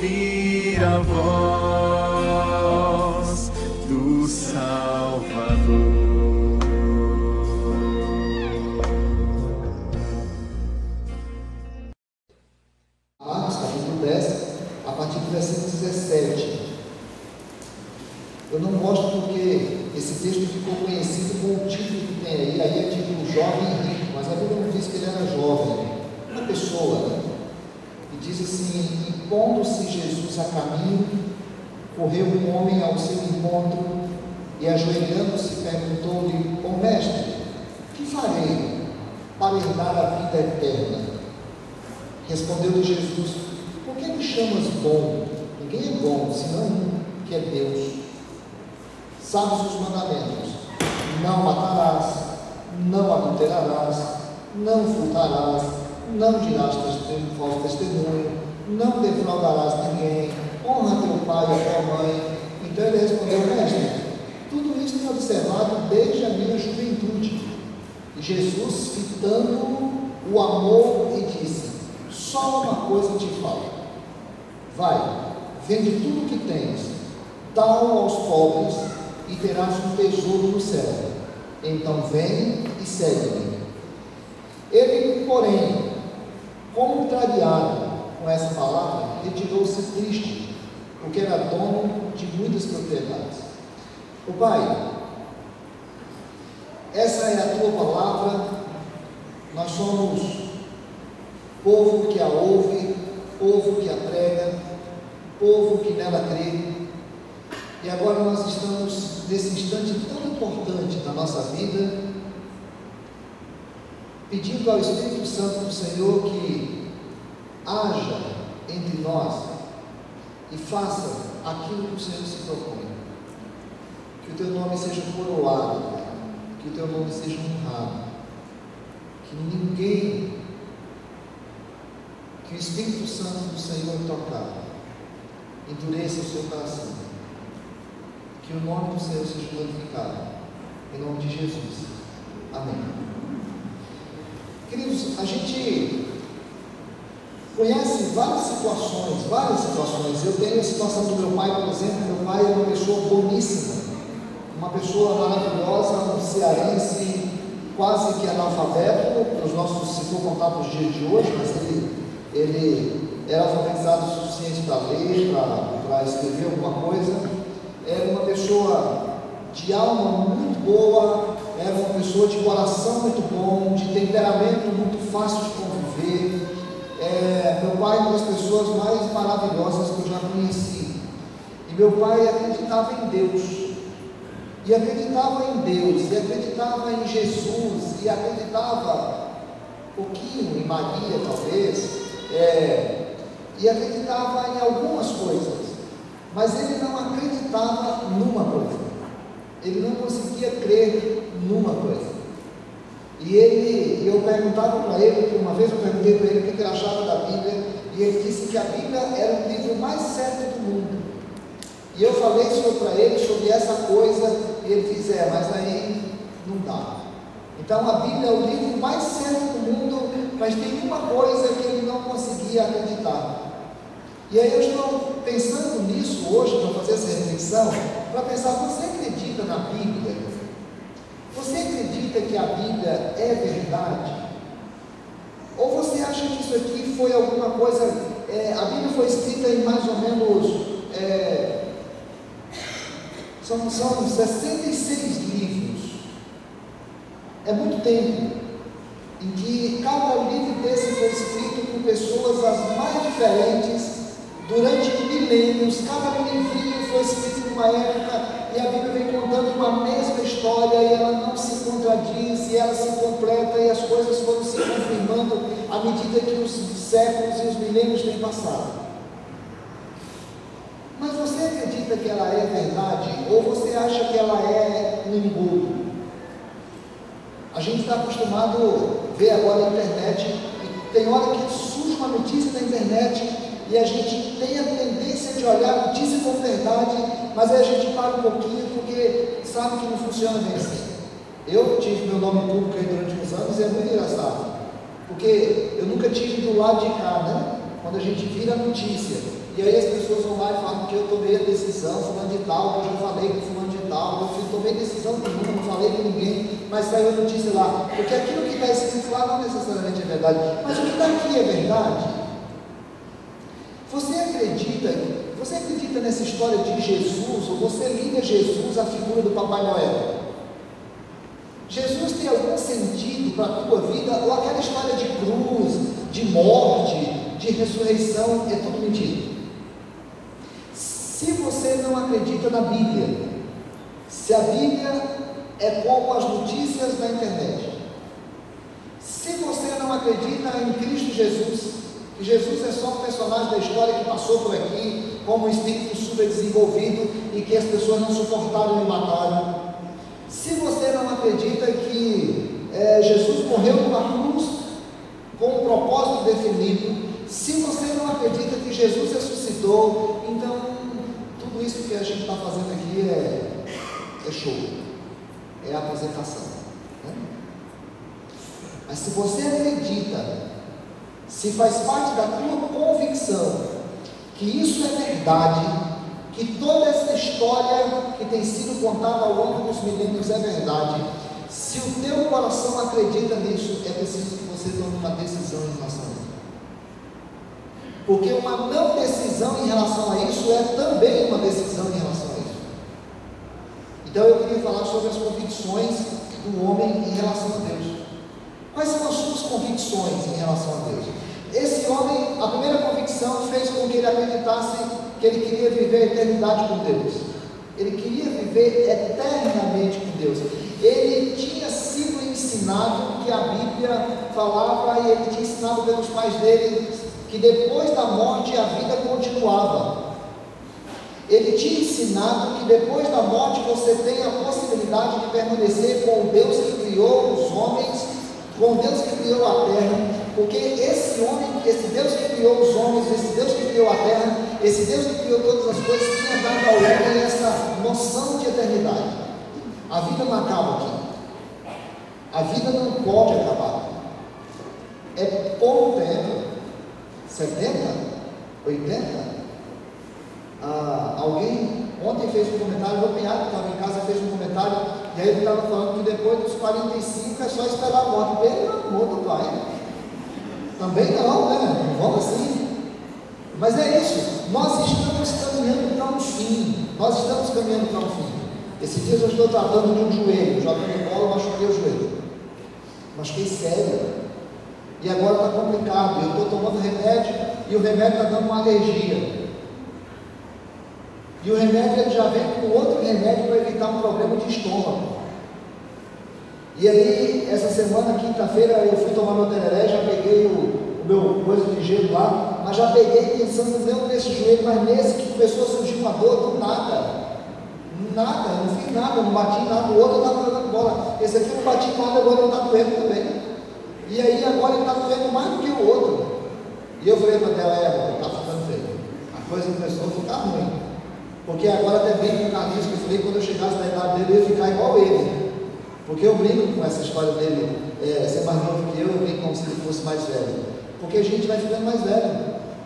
ouvir a voz do Salvador. Marcos capítulo 10, a partir do versículo 17. Eu não gosto porque esse texto ficou conhecido com o título que tem aí é título Jovem e Rico, mas a Bíblia não diz que ele era jovem, uma pessoa, né? E diz assim: e pondo-se Jesus a caminho, correu um homem ao seu encontro e, ajoelhando-se, perguntou-lhe: ó mestre, que farei para herdar a vida eterna? Respondeu-lhe Jesus: por que me chamas bom? Ninguém é bom, senão um, que é Deus. Sabes os mandamentos: não matarás, não adulterarás, não furtarás, não dirás falso testemunho, não defraudarás ninguém, honra teu pai e a tua mãe. Então ele respondeu: mestre, tudo isso tenho observado desde a minha juventude. E Jesus, fitando o amor, e disse: só uma coisa te falta. Vai, vende tudo o que tens, dá-o aos pobres, e terás um tesouro no céu. Então vem e segue-me. Ele, porém, contrariado com essa palavra, retirou-se triste, porque era dono de muitas propriedades. O Pai, essa é a tua palavra. Nós somos povo que a ouve, povo que a prega, povo que nela crê. E agora nós estamos nesse instante tão importante da nossa vida, pedindo ao Espírito Santo do Senhor que haja entre nós e faça aquilo que o Senhor se propõe. Que o teu nome seja coroado, que o teu nome seja honrado, que ninguém, que o Espírito Santo do Senhor tocar, endureça o seu coração. Que o nome do Senhor seja glorificado, em nome de Jesus. Amém. Queridos, a gente conhece várias situações. Eu tenho a situação do meu pai, por exemplo. Meu pai é uma pessoa boníssima, uma pessoa maravilhosa, um cearense quase que analfabeto, se for contar para os dias de hoje, mas ele era alfabetizado o suficiente para ler, para escrever alguma coisa. Era uma pessoa de alma muito boa, era uma pessoa de coração muito bom, de temperamento muito fácil de conviver. Meu pai é uma das pessoas mais maravilhosas que eu já conheci. E meu pai acreditava em Deus, e acreditava em Jesus, e acreditava um pouquinho em Maria, talvez, e acreditava em algumas coisas. Mas ele não acreditava numa coisa, ele não conseguia crer numa coisa. E eu perguntava para ele, uma vez eu perguntei para ele o que ele achava da Bíblia, e ele disse que a Bíblia era o livro mais certo do mundo. E eu falei para ele sobre essa coisa, e ele disse: mas aí não dá. Então a Bíblia é o livro mais certo do mundo, mas tem uma coisa que ele não conseguia acreditar. E aí eu estou pensando nisso hoje, para fazer essa reflexão, para pensar: você acredita na Bíblia? Você acredita que a Bíblia é verdade? Ou você acha que isso aqui foi alguma coisa, a Bíblia foi escrita em mais ou menos, são 66 livros, é muito tempo, em que cada livro desse foi escrito por pessoas as mais diferentes, durante milênios. Cada livrinho foi escrito numa época, e a Bíblia vem contando uma mesma história, e ela não se contradiz, e ela se completa, e as coisas foram se confirmando à medida que os séculos e os milênios têm passado. Mas você acredita que ela é verdade, ou você acha que ela é um engodo? A gente está acostumado a ver agora a internet, e tem hora que surge uma notícia na internet, e a gente tem a tendência de olhar a notícia como verdade, mas aí a gente para um pouquinho, porque sabe que não funciona bem assim. Eu tive meu nome público aí durante uns anos, e é muito engraçado, porque eu nunca tive do lado de cá, né? Quando a gente vira a notícia, E aí as pessoas vão lá e falam que eu tomei a decisão, fulano de tal, eu já falei com fulano de tal, eu tomei decisão nenhuma, não falei com ninguém, mas saiu a notícia lá. Porque aquilo que está escrito lá não necessariamente é verdade. Mas o que está aqui é verdade? Você acredita nessa história de Jesus, ou você liga Jesus à figura do Papai Noel? Jesus tem algum sentido para a tua vida, ou aquela história de cruz, de morte, de ressurreição, é tudo mentira? Se você não acredita na Bíblia, se a Bíblia é como as notícias da internet, se você não acredita em Cristo Jesus, que Jesus é só um personagem da história que passou por aqui, como um espírito super desenvolvido e que as pessoas não suportaram e mataram, se você não acredita que Jesus morreu numa cruz com um propósito definido, se você não acredita que Jesus ressuscitou, então tudo isso que a gente está fazendo aqui é show, é apresentação, né? Mas se você acredita, se faz parte da tua convicção que isso é verdade, que toda essa história que tem sido contada ao longo dos milênios é verdade, se o teu coração acredita nisso, é preciso que você tome uma decisão em relação a isso. Porque uma não decisão em relação a isso é também uma decisão em relação a isso. Então eu queria falar sobre as convicções do homem em relação a Deus. Quais são as suas convicções em relação a Deus? Esse homem, a primeira convicção fez com que ele acreditasse que ele queria viver a eternidade com Deus. Ele queria viver eternamente com Deus. Ele tinha sido ensinado que a Bíblia falava, e ele tinha ensinado pelos pais dele, que depois da morte a vida continuava. Ele tinha ensinado que depois da morte você tem a possibilidade de permanecer com o Deus que criou os homens, com o Deus que criou a terra, porque esse Deus que criou os homens, esse Deus que criou a terra, esse Deus que criou todas as coisas, tinha dado ao homem essa noção de eternidade. A vida não acaba aqui. A vida não pode acabar. É pouco tempo. 70? 80? Alguém ontem fez um comentário, o Pinhado que estava em casa fez um comentário, e aí ele estava falando que depois dos 45 é só esperar a morte. Pelo amor do Pai, também não, né? Não vamos assim. Mas é isso, nós estamos caminhando para um fim. Nós estamos caminhando para um fim. Esses dias eu estou tratando de um joelho, jogando bola, machuquei o joelho. Machuquei sério. E agora está complicado, eu estou tomando remédio e o remédio está dando uma alergia. E o remédio ele já vem com outro remédio para evitar um problema de estômago. E aí, essa semana, quinta-feira, eu fui tomar meu tereré, já peguei o meu coisa de gelo lá, mas já peguei pensando não nesse joelho, mas nesse que começou a surgir uma dor do nada. Nada, eu não fiz nada, não bati em nada, o outro estava jogando bola. Esse aqui eu não bati em nada, agora ele está doendo também. E aí agora ele está doendo mais do que o outro. E eu falei para ela, está ficando feio. A coisa começou a ficar ruim. Porque agora até bem com o Carlinhos, que eu falei, quando eu chegasse na idade dele, eu ia ficar igual ele. Porque eu brinco com essa história dele, ser mais novo que eu brinco como se ele fosse mais velho. Porque a gente vai ficando mais velho.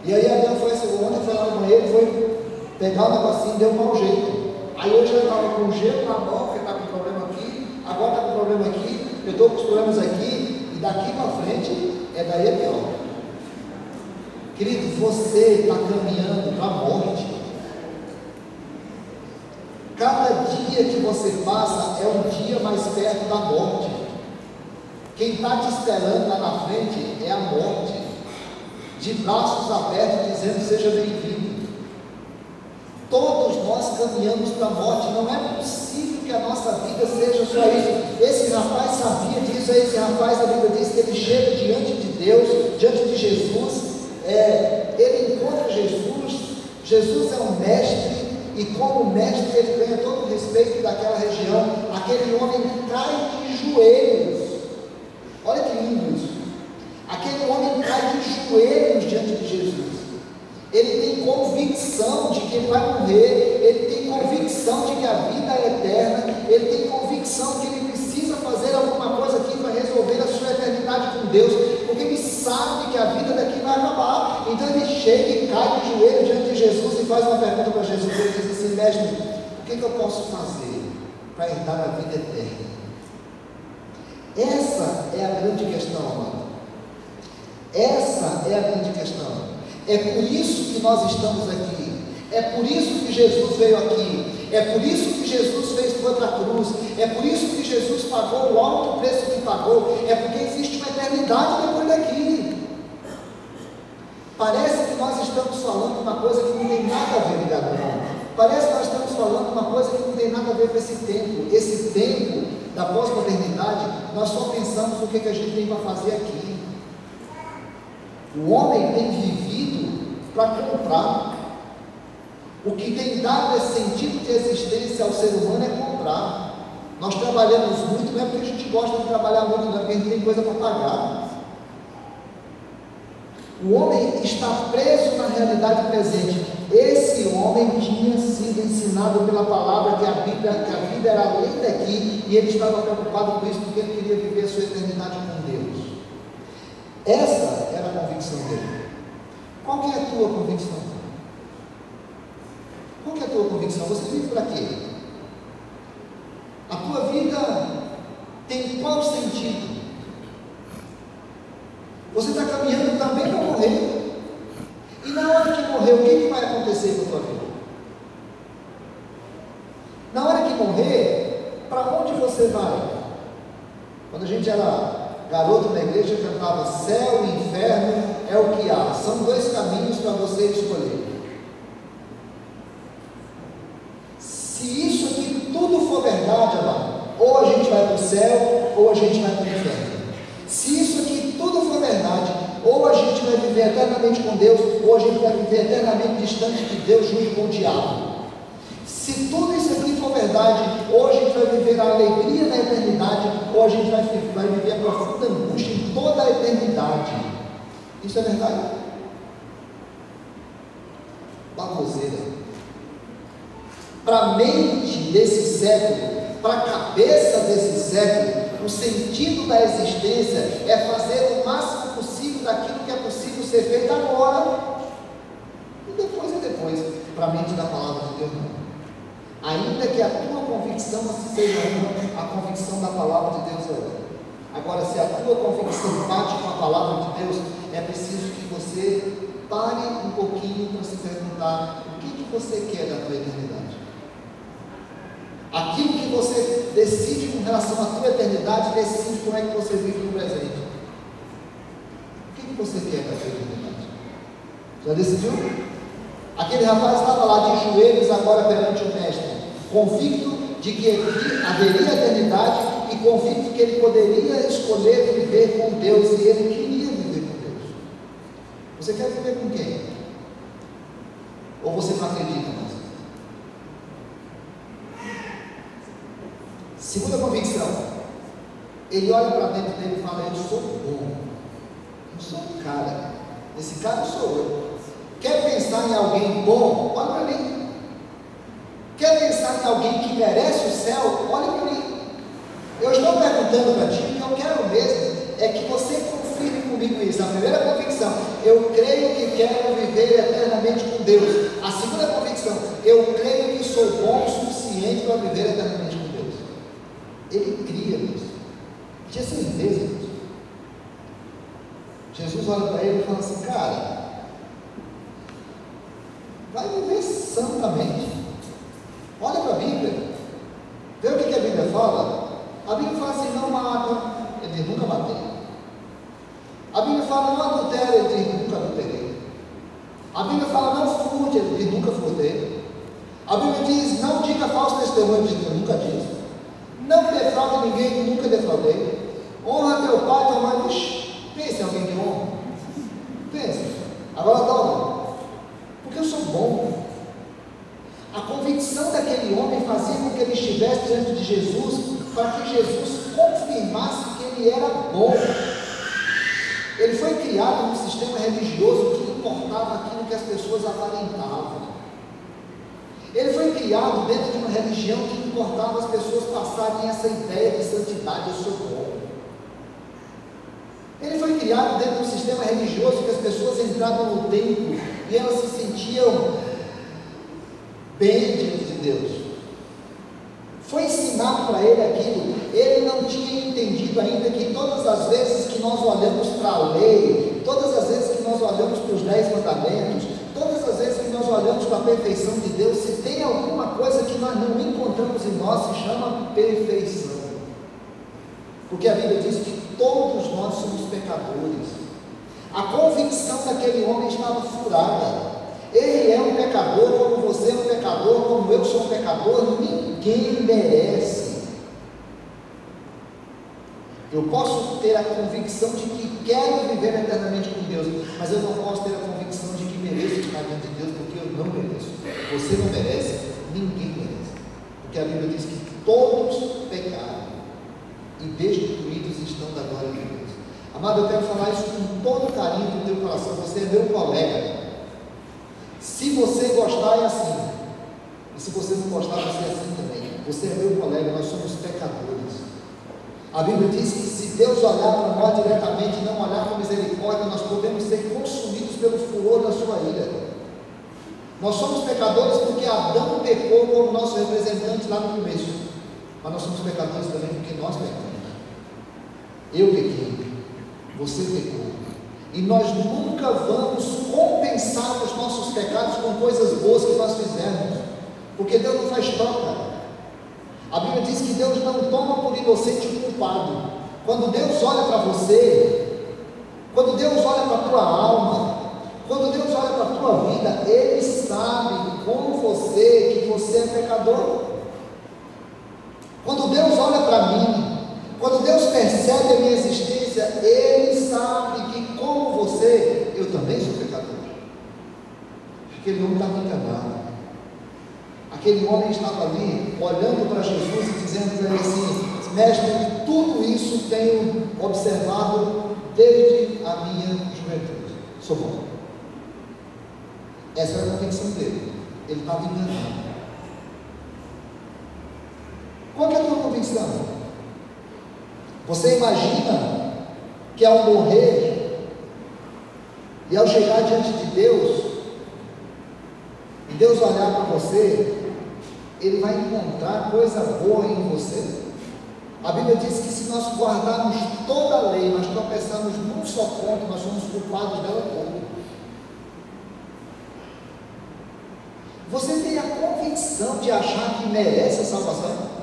E aí a Deus foi, ontem foi lá no banheiro, foi pegar o negocinho e deu um mau jeito. Aí hoje eu estava com gelo na mão, porque está com problema aqui, agora está com problema aqui, eu estou com os problemas aqui, e daqui para frente é daí é pior. Querido, você está caminhando para a morte. Cada dia que você passa é um dia mais perto da morte. Quem está te esperando lá na frente é a morte, de braços abertos, dizendo: seja bem-vindo. Todos nós caminhamos para a morte. Não é possível que a nossa vida seja só isso. Esse rapaz sabia disso. Esse rapaz, a Bíblia diz que ele chega diante de Deus, diante de Jesus, ele encontra Jesus. Jesus é um mestre, e como mestre ele ganha todo o respeito daquela região. Aquele homem cai de joelhos. Olha que lindo isso. Aquele homem cai de joelhos diante de Jesus. Ele tem convicção de que ele vai morrer, ele tem convicção de que a vida é eterna, ele tem convicção que ele precisa fazer alguma coisa aqui para resolver a sua eternidade com Deus, porque ele sabe que a vida daqui vai acabar. Então ele chega e cai de joelho diante de Jesus e faz uma pergunta para Jesus. Ele diz assim: mestre, o que eu posso fazer para entrar na vida eterna? Essa é a grande questão, amado. Essa é a grande questão. É por isso que nós estamos aqui. É por isso que Jesus veio aqui. É por isso que Jesus fez toda a cruz. É por isso que Jesus pagou o alto preço que pagou. É porque existe uma eternidade depois daqui. Parece que nós estamos falando uma coisa que não tem nada a ver, ligado, irmão. Parece que nós estamos falando uma coisa que não tem nada a ver com esse tempo. Esse tempo da pós-modernidade, nós só pensamos no que a gente tem para fazer aqui. O homem tem vivido para comprar. O que tem dado esse sentido de existência ao ser humano é comprar. Nós trabalhamos muito, não é porque a gente gosta de trabalhar muito, não é porque a gente tem coisa para pagar. O homem está preso na realidade presente. Esse homem tinha sido ensinado pela palavra que a vida era além daqui, e ele estava preocupado com isso porque ele queria viver a sua eternidade com Deus. Essa era a convicção dele. Qual que é a tua convicção? Qual que é a tua convicção? Você vive para quê? A tua vida tem qual sentido? Você está caminhando também para morrer. E na hora que morrer, o que vai acontecer com a tua vida? Na hora que morrer, para onde você vai? Quando a gente era garoto na igreja, cantava: céu e inferno é o que há. São dois caminhos para você escolher. Se isso aqui tudo for verdade, amado, ou a gente vai para o céu, ou a gente vai para o inferno. Se isso aqui tudo for verdade, ou a gente vai viver eternamente com Deus, ou a gente vai viver eternamente distante de Deus junto com o diabo. Se tudo isso aqui for verdade, ou a gente vai viver a alegria da eternidade, ou a gente vai viver a profunda angústia em toda a eternidade. Isso é verdade? Baboseira. Para a mente desse século, para a cabeça desse século, o sentido da existência é fazer o máximo possível daquilo que é possível ser feito agora. E depois é depois. Para a mente da palavra de Deus, não. Ainda que a tua convicção seja uma, a convicção da palavra de Deus é outra. Agora, se a tua convicção bate com a palavra de Deus, é preciso que você pare um pouquinho para se perguntar: o que você quer da tua eternidade? Aquilo que você decide com relação à tua eternidade, decide como é que você vive no presente. O que você quer da tua eternidade? Já decidiu? Aquele rapaz estava lá de joelhos agora perante o mestre, convicto de que haveria eternidade e convicto que ele poderia escolher viver com Deus, e ele queria viver com Deus. Você quer viver com quem? Ou você não acredita mais? Segunda convicção, ele olha para dentro dele e fala: eu sou bom, eu sou um cara, esse cara sou eu. Quer pensar em alguém bom? Olha para mim. Quer pensar em alguém que merece o céu? Olha para mim. Eu estou perguntando para ti, o que eu quero mesmo é que você confirme comigo isso. A primeira convicção: eu creio que quero viver eternamente com Deus. A segunda convicção: eu creio que sou bom o suficiente para viver eternamente com Deus. Ele cria nisso. Tinha certeza disso. Jesus olha para ele e fala assim: cara, vai viver santamente. Olha para a Bíblia, vê o que a Bíblia fala. A Bíblia fala assim: não mata, ele diz: nunca matei. A Bíblia fala: não adultere, ele diz: nunca adulterei. A Bíblia fala: não furte, ele diz: nunca furtei. A Bíblia diz: não diga falso testemunho, ele diz: nunca disse. Não defraude ninguém, nunca defraudei. Honra teu pai e tua mãe. Pense em alguém que honra. Pense. Agora toma. Porque eu sou bom. A convicção daquele homem fazia com que ele estivesse diante de Jesus, para que Jesus confirmasse que ele era bom. Ele foi criado num sistema religioso que importava aquilo que as pessoas aparentavam. Ele foi criado dentro de uma religião que importava as pessoas passarem essa ideia de santidade: eu sou bom. Ele foi criado dentro de um sistema religioso que as pessoas entravam no templo e elas se sentiam bem diante de Deus. Foi ensinado para ele aquilo. Ele não tinha entendido ainda que todas as vezes que nós olhamos para a lei, todas as vezes que nós olhamos para os 10 mandamentos, todas as vezes que nós olhamos para a perfeição de Deus, se tem alguma coisa que nós não encontramos em nós, se chama perfeição. Porque a Bíblia diz que todos nós somos pecadores. A convicção daquele homem estava furada. Ele é um pecador, como você é um pecador, como eu sou um pecador, ninguém merece. Eu posso ter a convicção de que quero viver eternamente com Deus, mas eu não posso ter a convicção de que mereço estar diante de Deus, porque eu não mereço. Você não merece, ninguém merece. Porque a Bíblia diz que todos pecaram e destituídos estão da glória de Deus. Amado, eu quero falar isso com todo carinho do teu coração. Você é meu colega. Se você gostar, é assim. E se você não gostar, você é assim também. Você é meu colega, nós somos pecadores. A Bíblia diz que se Deus olhar para nós diretamente e não olhar com misericórdia, nós podemos ser consumidos pelo furor da sua ira. Nós somos pecadores porque Adão pecou como nosso representante lá no começo. Mas nós somos pecadores também porque nós pecamos. Eu pequei, você pecou. E nós nunca vamos compensar os nossos pecados com coisas boas que nós fizemos, porque Deus não faz troca. A Bíblia diz que Deus não toma por inocente o culpado. Quando Deus olha para você, quando Deus olha para a tua alma, quando Deus olha para a tua vida, Ele sabe como você, que você é pecador. Quando Deus olha para mim, quando Deus percebe a minha existência, Ele sabe que, como você, eu também sou pecador. Aquele homem estava enganado. Aquele homem estava ali, olhando para Jesus e dizendo para ele assim: mestre, tudo isso tenho observado desde a minha juventude. Sou bom. Essa era a convicção dele. Ele estava enganado. Qual que é a tua convicção? Você imagina que ao morrer e ao chegar diante de Deus, e Deus olhar para você, Ele vai encontrar coisa boa em você? A Bíblia diz que se nós guardarmos toda a lei, nós tropeçarmos num só ponto, nós somos culpados dela toda. Você tem a convicção de achar que merece a salvação?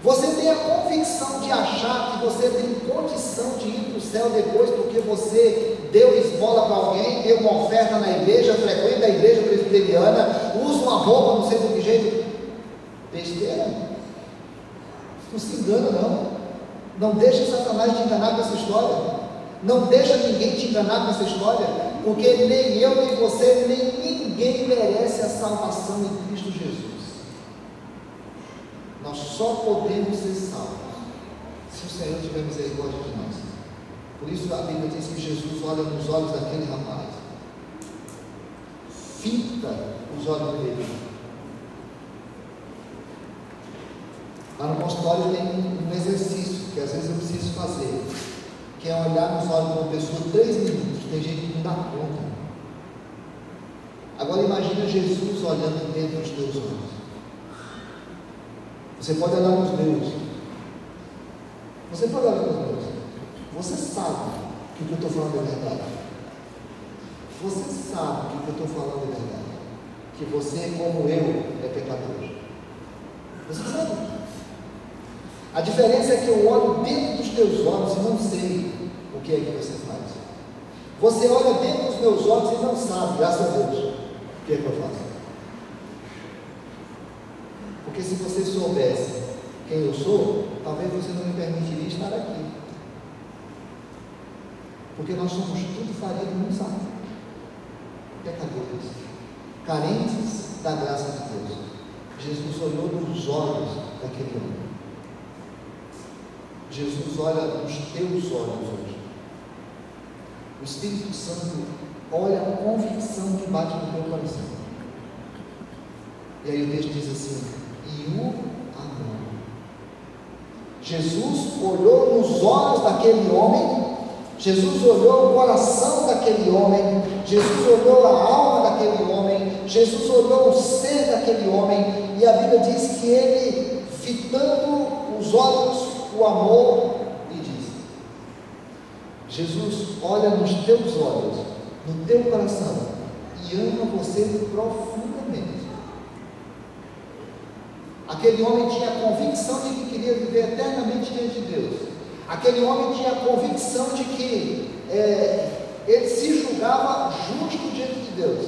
Você tem a convicção de achar que você tem condição de ir para o céu depois porque você deu esmola para alguém, deu uma oferta na igreja, frequenta a igreja presbiteriana, usa uma roupa, não sei de que jeito? Besteira. Não se engana, não. Não deixa Satanás te enganar com essa história. Não deixa ninguém te enganar com essa história, porque nem eu, nem você, nem ninguém merece a salvação em Cristo Jesus. Nós só podemos ser salvos se o Senhor tiver misericórdia de nós. Por isso a Bíblia diz que Jesus olha nos olhos daquele rapaz, fita os olhos dele. Lá no consultório tem um exercício que às vezes eu preciso fazer, que é olhar nos olhos de uma pessoa 3 minutos. Tem gente que não dá conta. Agora imagina Jesus olhando dentro dos teus olhos. Você pode olhar nos meus. Você pode olhar nos meus. Você sabe que o que eu estou falando é verdade. Você sabe que o que eu estou falando é verdade. Que você, como eu, é pecador. Você sabe. A diferença é que eu olho dentro dos teus olhos e não sei o que é que você faz. Você olha dentro dos meus olhos e não sabe, graças a Deus, o que é que eu faço. Porque se você soubesse quem eu sou, talvez você não me permitiria estar aqui. Porque nós somos tudo farinha do mesmo saco. Pecadores, carentes da graça de Deus. Jesus olhou nos olhos daquele homem. Jesus olha nos teus olhos hoje. O Espírito Santo olha a convicção que bate no teu coração. E aí o texto diz assim: e o amor. Jesus olhou nos olhos daquele homem, Jesus olhou o coração daquele homem, Jesus olhou a alma daquele homem, Jesus olhou o ser daquele homem, e a Bíblia diz que ele, fitando os olhos, o amor, lhe disse: Jesus olha nos teus olhos, no teu coração, e ama você profundamente. Aquele homem tinha a convicção de que queria viver eternamente diante de Deus. Aquele homem tinha a convicção de que ele se julgava justo diante de Deus.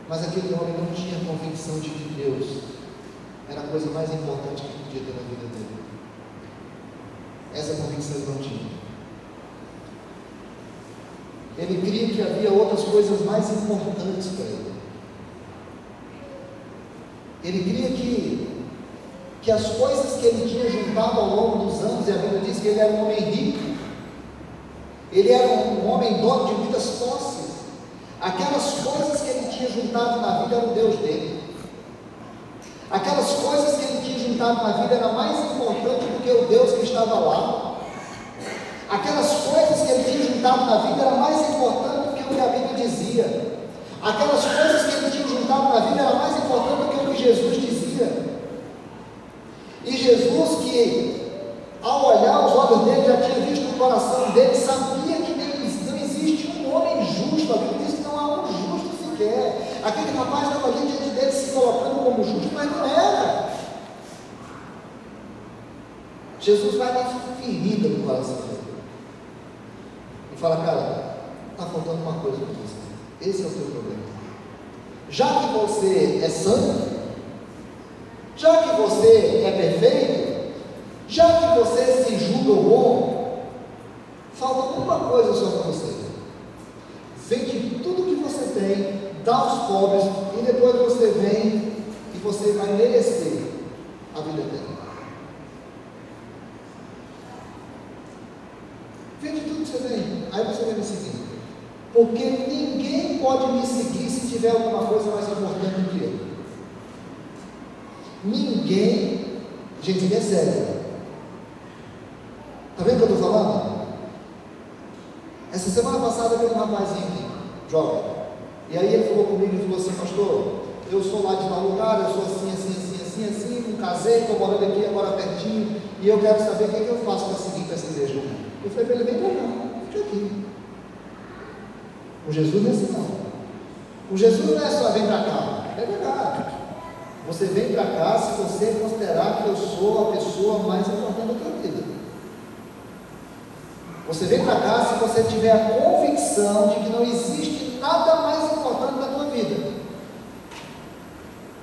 Mas aquele homem não tinha a convicção de que Deus era a coisa mais importante que podia ter na vida dele. Essa convicção ele não tinha. Ele cria que havia outras coisas mais importantes para ele. Ele cria que as coisas que ele tinha juntado ao longo dos anos, e a Bíblia diz que ele era um homem rico, ele era um homem dono de muitas posses, aquelas coisas que ele tinha juntado na vida era o Deus dele. Aquelas coisas que ele tinha juntado na vida era mais importante do que o Deus que estava lá. Aquelas coisas que ele tinha juntado na vida era mais importante do que o que a Bíblia dizia. Aquelas coisas que ele tinha juntado na vida era mais importante do que o que Jesus dizia. E Jesus, que ao olhar os olhos dele já tinha visto o coração dele, sabia que não existe um homem justo. A Bíblia diz que não há um justo sequer. Aquele rapaz estava ali diante dele se colocando como justo, mas não era. Jesus vai dar ferida no coração dele e fala: cara, está faltando uma coisa para você. Esse é o teu problema. Já que você é santo, já que você é perfeito, já que você se julga bom, falta uma coisa só para você. Vende tudo que você tem, dá aos pobres, e depois você vem e você vai merecer a vida eterna. Vende tudo que você tem, aí você vai me seguir. Porque ninguém pode me seguir se tiver alguma coisa mais importante do que eu. Ninguém, gente, é sério. Está vendo o que eu estou falando? Essa semana passada veio um rapazinho aqui, jovem, e aí ele falou comigo e falou assim: pastor, eu sou lá de tal lugar, eu sou assim, não casei, estou morando aqui agora pertinho, e eu quero saber o que eu faço para seguir para essa igreja. Eu falei para ele: vem para cá, fica aqui. O Jesus não é assim não. O Jesus não é só vem para cá, é verdade. Você vem para cá se você considerar que eu sou a pessoa mais importante da tua vida. Você vem para cá se você tiver a convicção de que não existe nada mais importante da tua vida.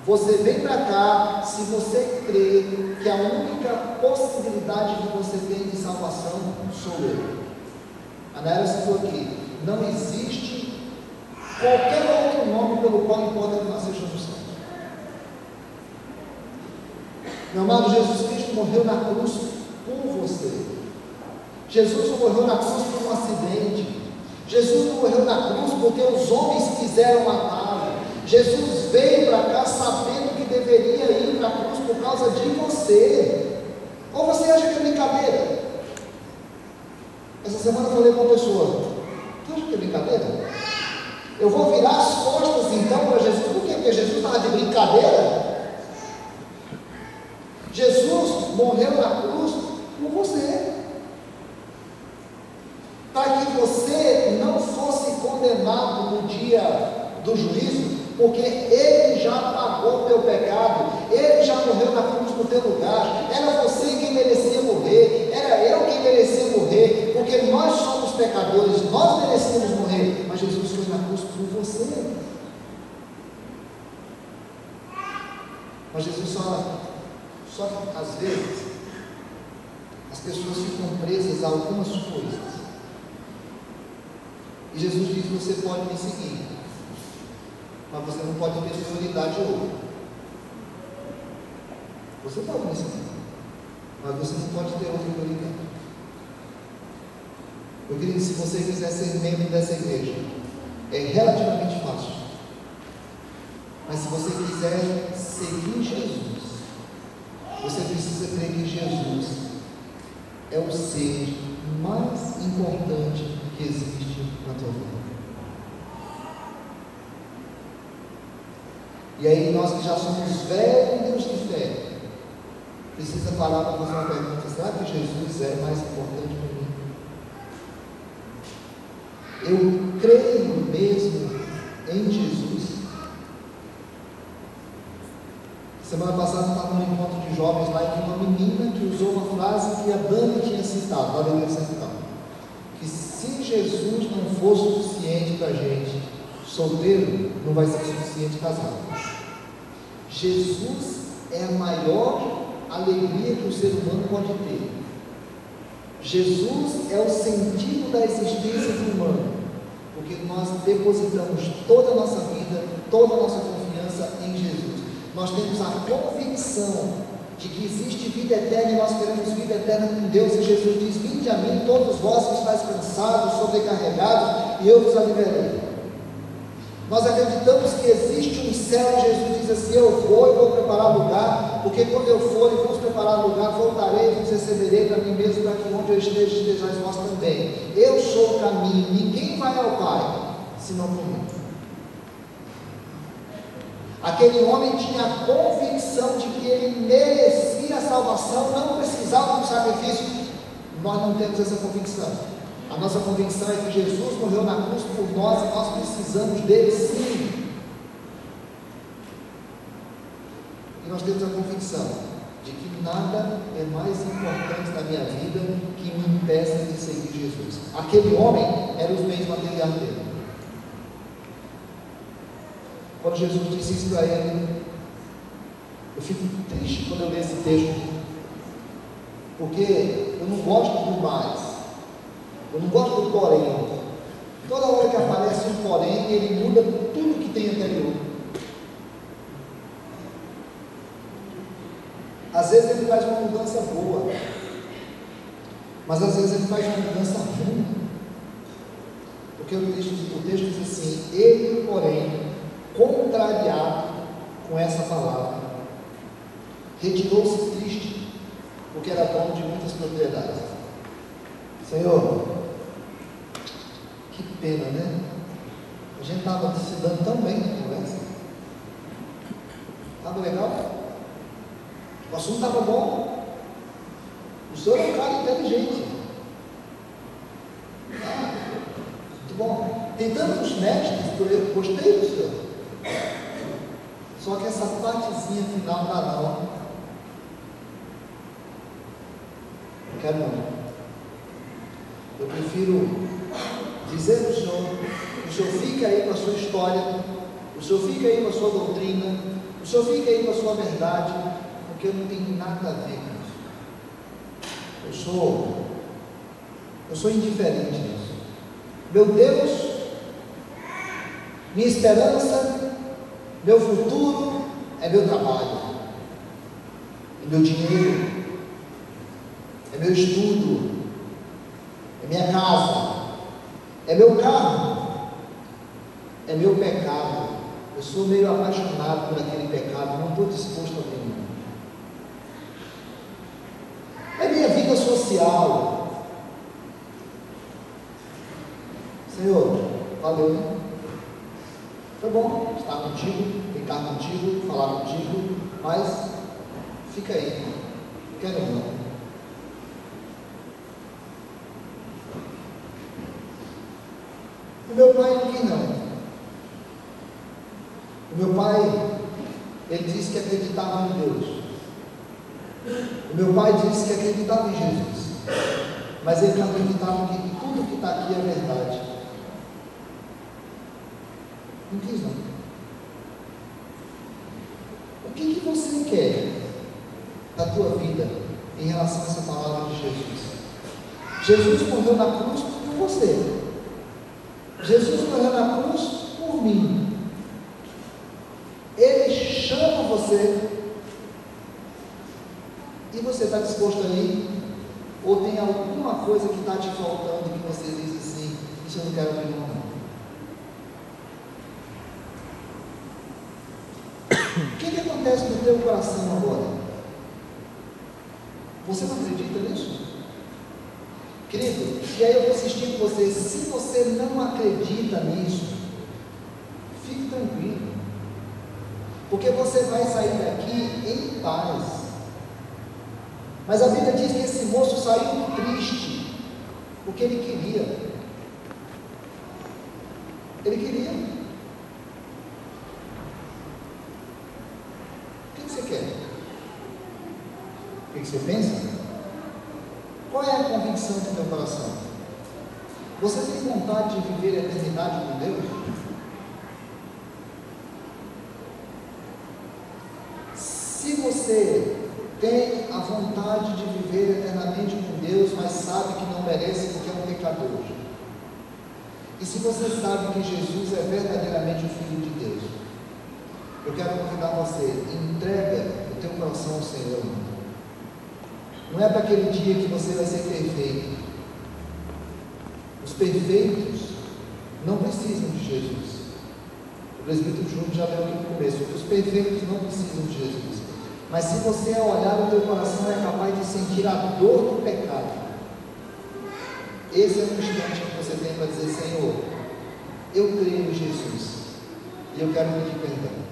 Você vem para cá se você crê que a única possibilidade que você tem de salvação sou eu. A Naira citou aqui: não existe qualquer outro nome pelo qual importa que nós sejamos salvos. Meu amado, Jesus Cristo morreu na cruz por você. Jesus não morreu na cruz por um acidente. Jesus não morreu na cruz porque os homens quiseram matá-lo. Jesus veio para cá sabendo que deveria ir para a cruz por causa de você. Ou você acha que é brincadeira? Essa semana eu falei com uma pessoa: tu acha que é brincadeira? Eu vou virar as costas então para Jesus? Por quê? Porque Jesus estava de brincadeira? Jesus morreu na cruz por você, para que você não fosse condenado no dia do juízo, porque Ele já pagou o teu pecado, Ele já morreu na cruz no teu lugar. Era você quem merecia morrer, era eu quem merecia morrer, porque nós somos pecadores, nós merecíamos morrer, mas Jesus foi na cruz por você. Mas Jesus só que às vezes as pessoas ficam presas a algumas coisas. E Jesus diz: você pode me seguir, mas você não pode ter prioridade hoje. Você pode me seguir, mas você não pode ter outra prioridade. Eu queria que, se você quiser ser membro dessa igreja, é relativamente fácil. Mas se você quiser seguir Jesus, você precisa crer que Jesus é o ser mais importante que existe na tua vida. E aí nós que já somos velhos de fé, precisa parar para fazer uma pergunta: será que Jesus é mais importante para mim? Eu creio mesmo em Jesus? Semana passada eu estava num encontro de jovens lá e tinha uma menina que usou uma frase que a Dani tinha citado, lá dentro do centro, que se Jesus não for suficiente para a gente solteiro, não vai ser suficiente casado. Jesus é a maior alegria que o ser humano pode ter. Jesus é o sentido da existência humana, porque nós depositamos toda a nossa vida, toda a nossa confiança em Jesus. Nós temos a convicção de que existe vida eterna e nós queremos vida eterna com Deus, e Jesus diz: vinde a mim todos vós que estáis cansados, sobrecarregados, e eu vos aliviarei. Nós acreditamos que existe um céu, e Jesus diz assim: eu vou preparar lugar, porque quando eu for e vos preparar lugar, voltarei e vos receberei para mim mesmo, para que onde eu esteja, estejais vós também. Eu sou o caminho, ninguém vai ao Pai, senão por mim. Aquele homem tinha a convicção de que ele merecia a salvação, não precisava de um sacrifício. Nós não temos essa convicção. A nossa convicção é que Jesus morreu na cruz por nós e nós precisamos dele, sim. E nós temos a convicção de que nada é mais importante na minha vida que me impeça de seguir Jesus. Aquele homem era os bens materiais dele. Quando Jesus disse isso para ele, eu fico triste quando eu leio esse texto, porque eu não gosto do mais, eu não gosto do porém. Toda hora que aparece um porém, ele muda tudo que tem anterior. Às vezes ele faz uma mudança boa, mas às vezes ele faz uma mudança ruim, porque o texto diz assim: ele, porém, contrariado com essa palavra, retirou-se triste, porque era dono de muitas propriedades. Senhor, que pena, né? A gente estava se dando tão bem na conversa, estava legal, o assunto estava bom, o senhor é um cara inteligente, muito bom, tem tantos mestres, eu gostei do senhor. Só que essa partezinha final não dá não. Não quero não. Eu prefiro dizer ao senhor: o senhor fica aí com a sua história, o senhor fica aí com a sua doutrina, o senhor fica aí com a sua verdade, porque eu não tenho nada a ver com isso. Eu sou indiferente nisso. Meu Deus, minha esperança, meu futuro é meu trabalho, é meu dinheiro, é meu estudo, é minha casa, é meu carro, é meu pecado. Eu sou meio apaixonado por aquele pecado, não estou disposto a abrir mão. É minha vida social. Senhor, valeu, né? Foi bom estar contigo, ficar contigo, falar contigo, mas fica aí, não quero não. O meu pai não quis não. O meu pai, ele disse que acreditava em Deus. O meu pai disse que acreditava em Jesus, mas ele não acreditava que tudo que está aqui é verdade. Não quis não. O que você quer da tua vida em relação a essa palavra de Jesus? Jesus morreu na cruz por você. Jesus morreu na cruz por mim. Ele chama você e você está disposto a ir? Ou tem alguma coisa que está te faltando que você diz assim: isso eu não quero abrir mão não? O que acontece no teu coração agora? Você não acredita nisso? Querido, e aí eu vou insistir com você, se você não acredita nisso, fique tranquilo, porque você vai sair daqui em paz. Mas a Bíblia diz que esse moço saiu triste, porque ele queria. Ele queria. O que você quer? O que você pensa? Qual é a convicção do teu coração? Você tem vontade de viver a eternidade com Deus? Se você tem a vontade de viver eternamente com Deus, mas sabe que não merece porque é um pecador, e se você sabe que Jesus é verdadeiramente o Filho de Deus, eu quero convidar você, entrega o teu coração ao Senhor. Não é para aquele dia que você vai ser perfeito. Os perfeitos não precisam de Jesus. O presbítero Júnior já leu aqui no começo. Os perfeitos não precisam de Jesus. Mas se você olhar o teu coração é capaz de sentir a dor do pecado, esse é o instante que você tem para dizer: Senhor, eu creio em Jesus e eu quero pedir perdão.